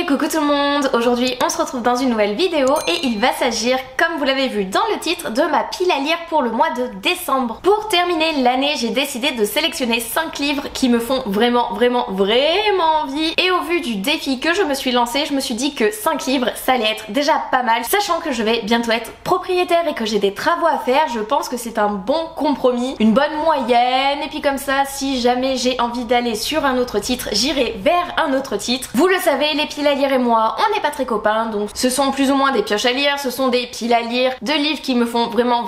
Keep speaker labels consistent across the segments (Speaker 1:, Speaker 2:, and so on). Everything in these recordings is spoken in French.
Speaker 1: Coucou tout le monde. Aujourd'hui on se retrouve dans une nouvelle vidéo et il va s'agir, comme vous l'avez vu dans le titre, de ma pile à lire pour le mois de décembre. Pour terminer l'année, j'ai décidé de sélectionner 5 livres qui me font vraiment envie, et au vu du défi que je me suis lancé, je me suis dit que 5 livres ça allait être déjà pas mal, sachant que je vais bientôt être propriétaire et que j'ai des travaux à faire. Je pense que c'est un bon compromis, une bonne moyenne, et puis comme ça, si jamais j'ai envie d'aller sur un autre titre, j'irai vers un autre titre. Vous le savez, les piles à lire et moi, on n'est pas très copains, donc ce sont plus ou moins des pioches à lire, ce sont des piles à lire de livres qui me font vraiment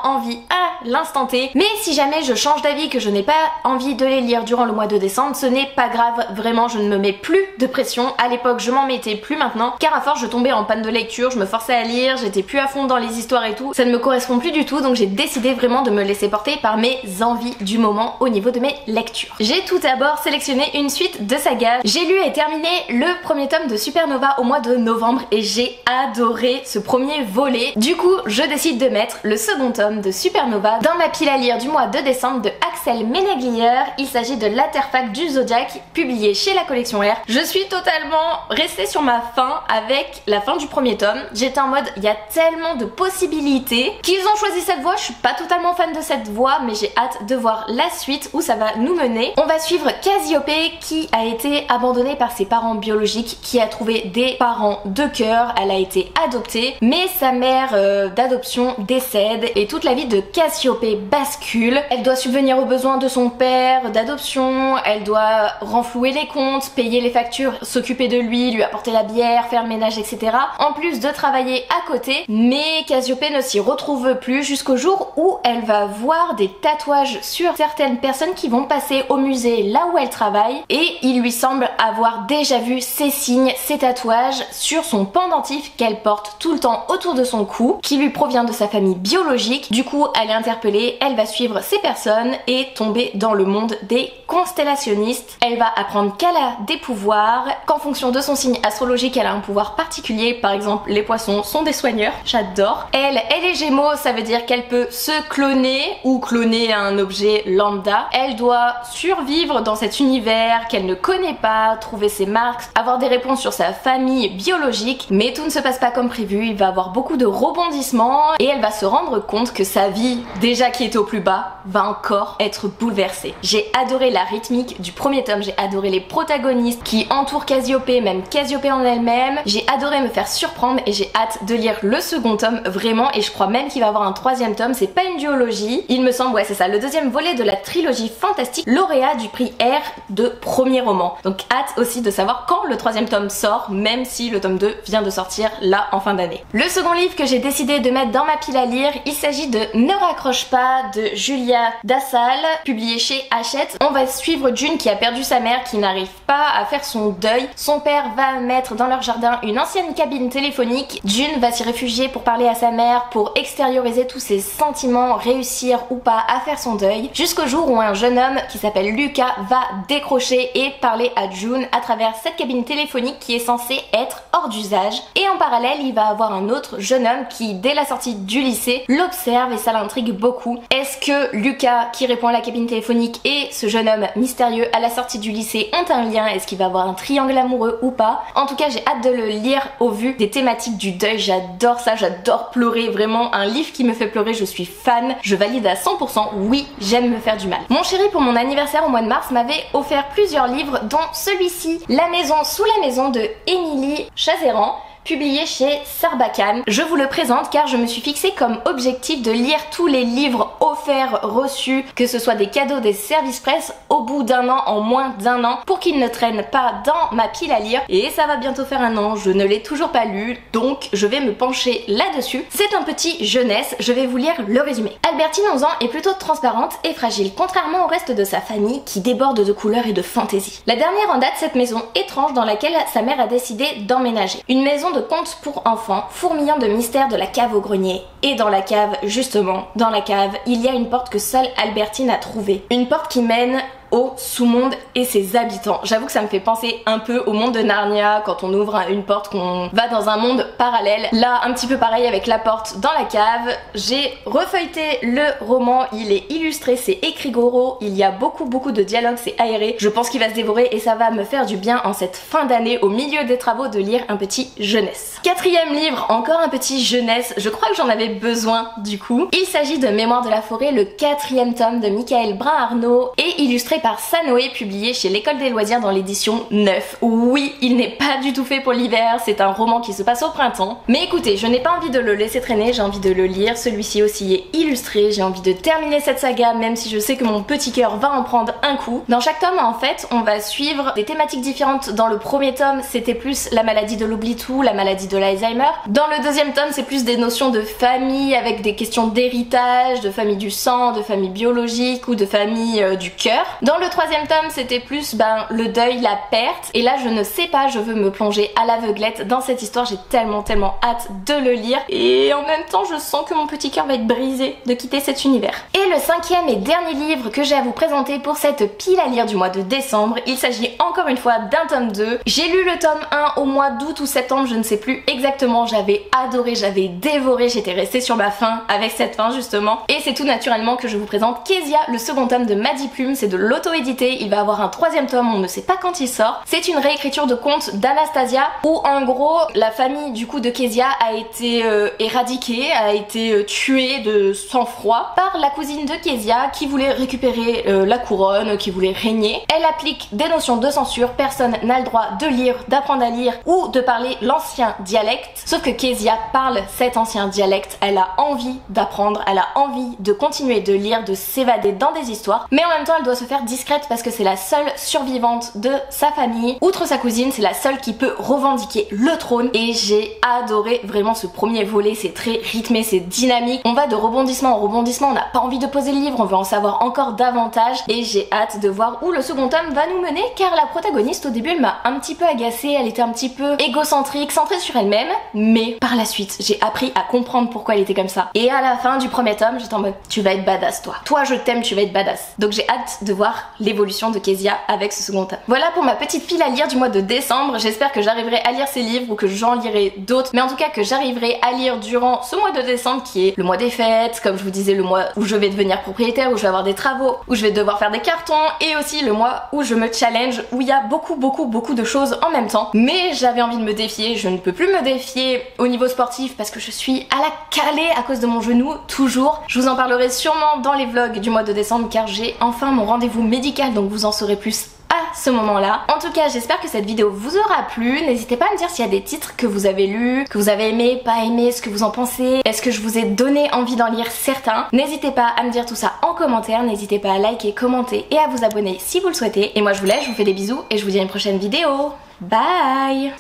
Speaker 1: envie à l'instant T. Mais si jamais je change d'avis, que je n'ai pas envie de les lire durant le mois de décembre, ce n'est pas grave, vraiment je ne me mets plus de pression. À l'époque je m'en mettais plus maintenant, car à force je tombais en panne de lecture, je me forçais à lire, j'étais plus à fond dans les histoires et tout, ça ne me correspond plus du tout, donc j'ai décidé vraiment de me laisser porter par mes envies du moment au niveau de mes lectures. J'ai tout d'abord sélectionné une suite de sagas. J'ai lu et terminé le premier tome de Supernova au mois de novembre et j'ai adoré ce premier volet. Du coup, je décide de mettre le second tome de Supernova dans ma pile à lire du mois de décembre de Axel Meneglier. Il s'agit de l'Artefact du Zodiaque, publié chez la collection R. Je suis totalement restée sur ma faim avec la fin du premier tome. J'étais en mode, il y a tellement de possibilités qu'ils ont choisi cette voie. Je suis pas totalement fan de cette voie, mais j'ai hâte de voir la suite où ça va nous mener. On va suivre Cassiope qui a été abandonnée par ses parents biologiques, qui a trouvé des parents de cœur. Elle a été adoptée, mais sa mère d'adoption décède et toute la vie de Cassiope bascule. Elle doit subvenir aux besoins de son père d'adoption, elle doit renflouer les comptes, payer les factures, s'occuper de lui apporter la bière, faire le ménage, etc. En plus de travailler à côté, mais Cassiope ne s'y retrouve plus jusqu'au jour où elle va voir des tatouages sur certaines personnes qui vont passer au musée là où elle travaille, et il lui semble avoir déjà vu ces signes, ces tatouages sur son pendentif qu'elle porte tout le temps autour de son cou, qui lui provient de sa famille biologique. Du coup, elle est interpellée, elle va suivre ces personnes et tomber dans le monde des constellationnistes. Elle va apprendre qu'elle a des pouvoirs, qu'en fonction de son signe astrologique, elle a un pouvoir particulier. Par exemple, les poissons sont des soigneurs, j'adore. Elle est Gémeaux, ça veut dire qu'elle peut se cloner ou cloner un objet lambda. Elle doit survivre dans cet univers qu'elle ne connaît pas, trouver ses marques, avoir des réponses sur sa famille biologique, mais tout ne se passe pas comme prévu. Il va avoir beaucoup de rebondissements et elle va se rendre compte que sa vie, déjà qui était au plus bas, va encore être bouleversée. J'ai adoré la rythmique du premier tome, j'ai adoré les protagonistes qui entourent Cassiope, même Cassiope en elle-même. J'ai adoré me faire surprendre et j'ai hâte de lire le second tome vraiment, et je crois même qu'il va y avoir un troisième tome. C'est pas une duologie, il me semble, ouais c'est ça, le deuxième volet de la trilogie fantastique lauréat du prix R de premier roman. Donc hâte aussi de savoir quand le troisième tome sort, même si le tome 2 vient de sortir là en fin d'année. Le second livre que j'ai décidé de mettre dans ma pile à lire, il s'agit de Ne raccroche pas de Julia Dassal, publié chez Hachette. On va suivre June qui a perdu sa mère, qui n'arrive pas à faire son deuil. Son père va mettre dans leur jardin une ancienne cabine téléphonique. June va s'y réfugier pour parler à sa mère, pour extérioriser tous ses sentiments, réussir ou pas à faire son deuil, jusqu'au jour où un jeune homme qui s'appelle Lucas va décrocher et parler à June à travers cette cabine téléphonique qui est censée être hors d'usage. Et en parallèle, il va avoir un autre jeune homme qui, dès la sortie du lycée, l'observe et ça l'intrigue beaucoup. Est-ce que Lucas, qui répond à la cabine téléphonique, et ce jeune homme mystérieux à la sortie du lycée ont un lien? Est-ce qu'il va avoir un triangle amoureux ou pas? En tout cas, j'ai hâte de le lire au vu des thématiques du deuil. J'adore ça, j'adore pleurer, vraiment un livre qui me fait pleurer, je suis fan, je valide à 100%, oui, j'aime me faire du mal. Mon chéri, pour mon anniversaire au mois de mars, m'avait offert plusieurs livres, dont celui-ci, La maison sous la maison de Émilie Chazeran, publié chez Sarbacane. Je vous le présente car je me suis fixé comme objectif de lire tous les livres offerts, reçus, que ce soit des cadeaux, des services presse, au bout d'un an, en moins d'un an, pour qu'ils ne traînent pas dans ma pile à lire. Et ça va bientôt faire un an, je ne l'ai toujours pas lu, donc je vais me pencher là-dessus. C'est un petit jeunesse, je vais vous lire le résumé. Albertine, 11 ans, est plutôt transparente et fragile, contrairement au reste de sa famille qui déborde de couleurs et de fantaisie. La dernière en date, cette maison étrange dans laquelle sa mère a décidé d'emménager. Une maison de contes pour enfants, fourmillant de mystères de la cave au grenier. Et dans la cave, justement, dans la cave, il y a une porte que seule Albertine a trouvée. Une porte qui mène au sous-monde et ses habitants. J'avoue que ça me fait penser un peu au monde de Narnia quand on ouvre une porte, qu'on va dans un monde parallèle. Là, un petit peu pareil avec la porte dans la cave. J'ai refeuilleté le roman, il est illustré, c'est écrit gros, il y a beaucoup de dialogues, c'est aéré. Je pense qu'il va se dévorer et ça va me faire du bien en cette fin d'année, au milieu des travaux, de lire un petit jeunesse. Quatrième livre, encore un petit jeunesse, je crois que j'en avais besoin du coup. Il s'agit de Mémoire de la forêt, le 4e tome de Michael Brun-Arnaud et illustré par Sanoé, publié chez l'École des loisirs dans l'édition 9. Oui, il n'est pas du tout fait pour l'hiver, c'est un roman qui se passe au printemps. Mais écoutez, je n'ai pas envie de le laisser traîner, j'ai envie de le lire, celui-ci aussi est illustré, j'ai envie de terminer cette saga même si je sais que mon petit cœur va en prendre un coup. Dans chaque tome en fait, on va suivre des thématiques différentes. Dans le premier tome, c'était plus la maladie de l'oubli-tout, la maladie de l'Alzheimer. Dans le deuxième tome, c'est plus des notions de famille avec des questions d'héritage, de famille du sang, de famille biologique ou de famille du cœur. Dans le troisième tome, c'était plus le deuil, la perte. Et là, je ne sais pas, je veux me plonger à l'aveuglette dans cette histoire. J'ai tellement hâte de le lire. Et en même temps, je sens que mon petit cœur va être brisé de quitter cet univers. Et le 5e et dernier livre que j'ai à vous présenter pour cette pile à lire du mois de décembre, il s'agit encore une fois d'un tome 2. J'ai lu le tome 1 au mois d'août ou septembre, je ne sais plus exactement. J'avais adoré, j'avais dévoré, j'étais restée sur ma faim avec cette fin justement. Et c'est tout naturellement que je vous présente Kezia, le second tome de Maddy Plume. C'est de l'auto-édité, il va avoir un 3e tome, on ne sait pas quand il sort. C'est une réécriture de contes d'Anastasia où en gros la famille du coup de Kezia a été éradiquée, a été tuée de sang-froid par la cousine de Kezia qui voulait récupérer la couronne, qui voulait régner. Elle applique des notions de censure, personne n'a le droit de lire, d'apprendre à lire ou de parler l'ancien dialecte, sauf que Kezia parle cet ancien dialecte, elle a envie d'apprendre, elle a envie de continuer de lire, de s'évader dans des histoires, mais en même temps elle doit se faire discrète parce que c'est la seule survivante de sa famille. Outre sa cousine, c'est la seule qui peut revendiquer le trône et j'ai adoré vraiment ce premier volet, c'est très rythmé, c'est dynamique, on va de rebondissement en rebondissement, on n'a pas envie de poser le livre, on veut en savoir encore davantage et j'ai hâte de voir où le second tome va nous mener car la protagoniste au début elle m'a un petit peu agacée, elle était un petit peu égocentrique, centrée sur elle-même, mais par la suite j'ai appris à comprendre pourquoi elle était comme ça. Et à la fin du premier tome j'étais en mode tu vas être badass toi. Toi je t'aime, tu vas être badass. Donc j'ai hâte de voir l'évolution de Kezia avec ce second tome. Voilà pour ma petite pile à lire du mois de décembre, j'espère que j'arriverai à lire ces livres ou que j'en lirai d'autres, mais en tout cas que j'arriverai à lire durant ce mois de décembre qui est le mois des fêtes, comme je vous disais le mois où je vais devenir propriétaire, où je vais avoir des travaux, où je vais devoir faire des cartons et aussi le mois où je me challenge, où il y a beaucoup de choses en même temps. Mais j'avais envie de me défier, je ne peux plus me défier au niveau sportif parce que je suis à la calée à cause de mon genou, toujours. Je vous en parlerai sûrement dans les vlogs du mois de décembre car j'ai enfin mon rendez-vous médical donc vous en saurez plus à ce moment-là. En tout cas, j'espère que cette vidéo vous aura plu. N'hésitez pas à me dire s'il y a des titres que vous avez lus, que vous avez aimé, pas aimé, ce que vous en pensez. Est-ce que je vous ai donné envie d'en lire certains? N'hésitez pas à me dire tout ça en commentaire. N'hésitez pas à liker, commenter et à vous abonner si vous le souhaitez. Et moi je vous laisse, je vous fais des bisous et je vous dis à une prochaine vidéo. Bye!